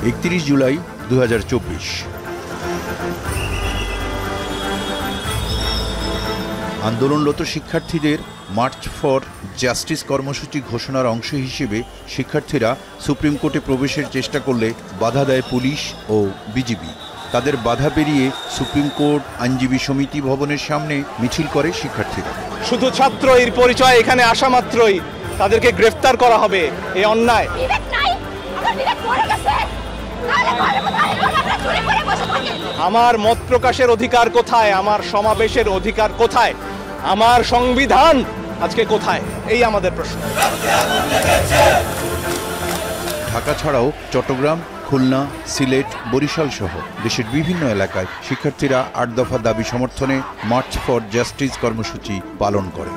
31 জুলাই 2024। আন্দোলনরত শিক্ষার্থীদের March for justice কর্মসূচি ঘোষণার অংশ হিসেবে শিক্ষার্থীরা সুপ্রিম কোর্টে প্রবেশের চেষ্টা করলে বাধা দেয় পুলিশ ও বিজিবি। তাদের বাধা পেরিয়ে সুপ্রিম কোর্ট আইনজীবী সমিতি ভবনের সামনে মিছিল করে শিক্ষার্থীরা। শুধু ছাত্র এর পরিচয় এখানে আসা মাত্রই তাদেরকে গ্রেফতার করা হবে, এই অন্যায়। আমার মত প্রকাশের অধিকার কোথায়? আমার সমাবেশের অধিকার কোথায়? আমার সংবিধান আজকে কোথায়? এই আমাদের প্রশ্ন। ঢাকা ছাড়াও চট্টগ্রাম, খুলনা, সিলেট, বরিশাল সহ দেশের বিভিন্ন এলাকায় শিক্ষার্থীরা 8 দফা দাবি সমর্থনে মার্চ ফর জাস্টিস কর্মসূচি পালন করে।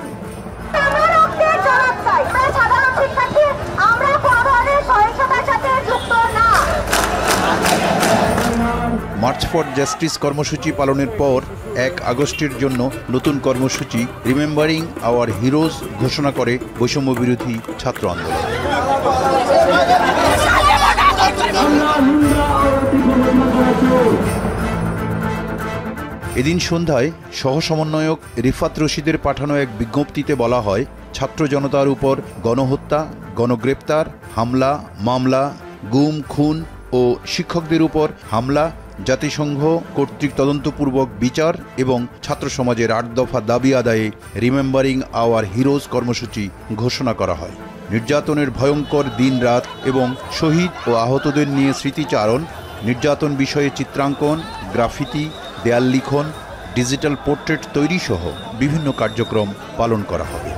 মার্চ ফর জাস্টিস কর্মসূচি পালনের পর 1 আগস্টের জন্য নতুন কর্মসূচি রিমেম্বারিং আওয়ার হিরোজ ঘোষণা করে বৈষম্য বিরোধী ছাত্র আন্দোলন। এদিন সন্ধ্যায় সহ সমন্বয়ক রিফাত রশিদের পাঠানো এক বিজ্ঞপ্তিতে বলা হয়, ছাত্র জনতার উপর গণহত্যা, গণগ্রেপ্তার, হামলা, মামলা, গুম, খুন ও শিক্ষকদের উপর হামলা, জাতিসংঘ কর্তৃক তদন্তপূর্বক বিচার এবং ছাত্র সমাজের 8 দফা দাবি আদায়ে রিমেম্বারিং আওয়ার হিরোজ কর্মসূচি ঘোষণা করা হয়। নির্যাতনের ভয়ঙ্কর দিন রাত এবং শহীদ ও আহতদের নিয়ে স্মৃতিচারণ, নির্যাতন বিষয়ে চিত্রাঙ্কন, গ্রাফিতি, দেয়াল লিখন, ডিজিটাল পোর্ট্রেট তৈরি সহ বিভিন্ন কার্যক্রম পালন করা হবে।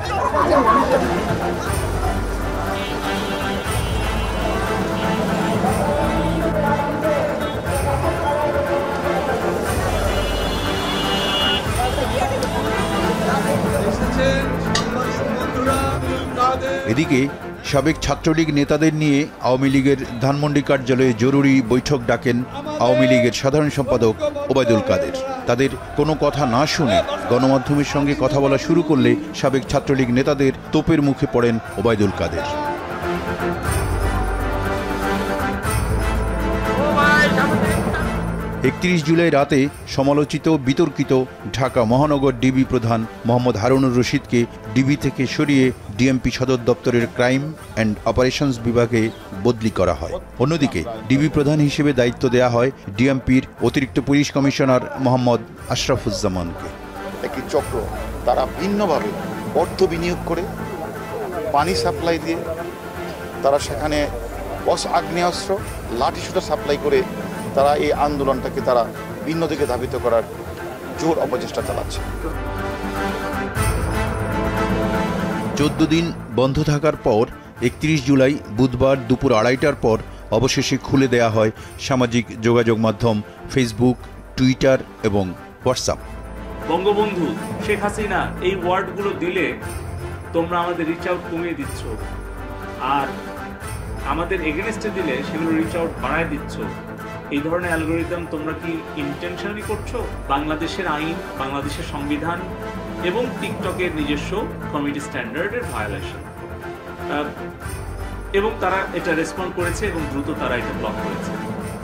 এদিকে সাবেক ছাত্রলীগ নেতাদের নিয়ে আওয়ামী লীগের ধানমন্ডি কার্যালয়ে জরুরি বৈঠক ডাকেন আওয়ামী লীগের সাধারণ সম্পাদক ওবায়দুল কাদের। তাদের কোনো কথা না শুনে গণমাধ্যমের সঙ্গে কথা বলা শুরু করলে সাবেক ছাত্রলীগ নেতাদের তোপের মুখে পড়েন ওবায়দুল কাদের। একত্রিশ জুলাই রাতে সমালোচিত বিতর্কিত ঢাকা মহানগর ডিবি প্রধান মোহাম্মদ হারুনুর রশিদকে ডিবি থেকে সরিয়ে ডিএমপি সদর দপ্তরের ক্রাইম অ্যান্ড অপারেশনস বিভাগে বদলি করা হয়। অন্যদিকে ডিবি প্রধান হিসেবে দায়িত্ব দেওয়া হয় ডিএমপির অতিরিক্ত পুলিশ কমিশনার মোহাম্মদ আশরাফুজ্জামানকে। একটি চক্র তারা ভিন্নভাবে অর্থ বিনিয়োগ করে পানি সাপ্লাই দিয়ে তারা সেখানে আগ্নেয়াস্ত্র, লাঠিসোঁটা সাপ্লাই করে তারা এই আন্দোলনটাকে তারা ভিন্ন দিকে ধাবিত করার জোর অপচেষ্টা চালাচ্ছে। 14 দিন বন্ধ থাকার পর 31 জুলাই বুধবার দুপুর 2:30টার পর অবশেষে খুলে দেয়া হয় সামাজিক যোগাযোগ মাধ্যম ফেসবুক, টুইটার এবং হোয়াটসঅ্যাপ। বঙ্গবন্ধু শেখ হাসিনা এই ওয়ার্ডগুলো দিলে তোমরা আমাদের রিচ আউট কমিয়ে দিচ্ছ, আর আমাদের এগেনস্টে দিলে সেগুলো রিচ আউট বাড়ায় দিচ্ছ। এই ধরনের অ্যালগোরিদম তোমরা কি ইন্টেনশনালি করছো? বাংলাদেশের আইন, বাংলাদেশের সংবিধান এবং টিকটকের নিজস্ব কমিউনিটি স্ট্যান্ডার্ডের ভায়োলেশন। এবং তারা এটা রেসপন্ড করেছে এবং দ্রুত তারা এটা ব্লক করেছে।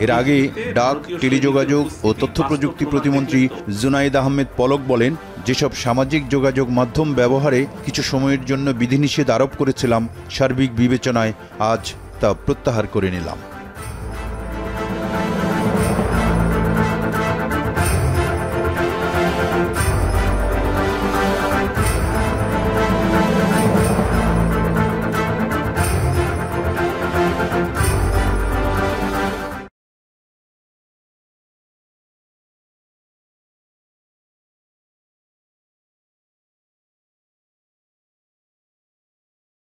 এর আগে ডাক, টেলিযোগাযোগ ও তথ্য প্রযুক্তি প্রতিমন্ত্রী জুনাইদ আহমেদ পলক বলেন, যেসব সামাজিক যোগাযোগ মাধ্যম ব্যবহারে কিছু সময়ের জন্য বিধিনিষেধ আরোপ করেছিলাম, সার্বিক বিবেচনায় আজ তা প্রত্যাহার করে নিলাম।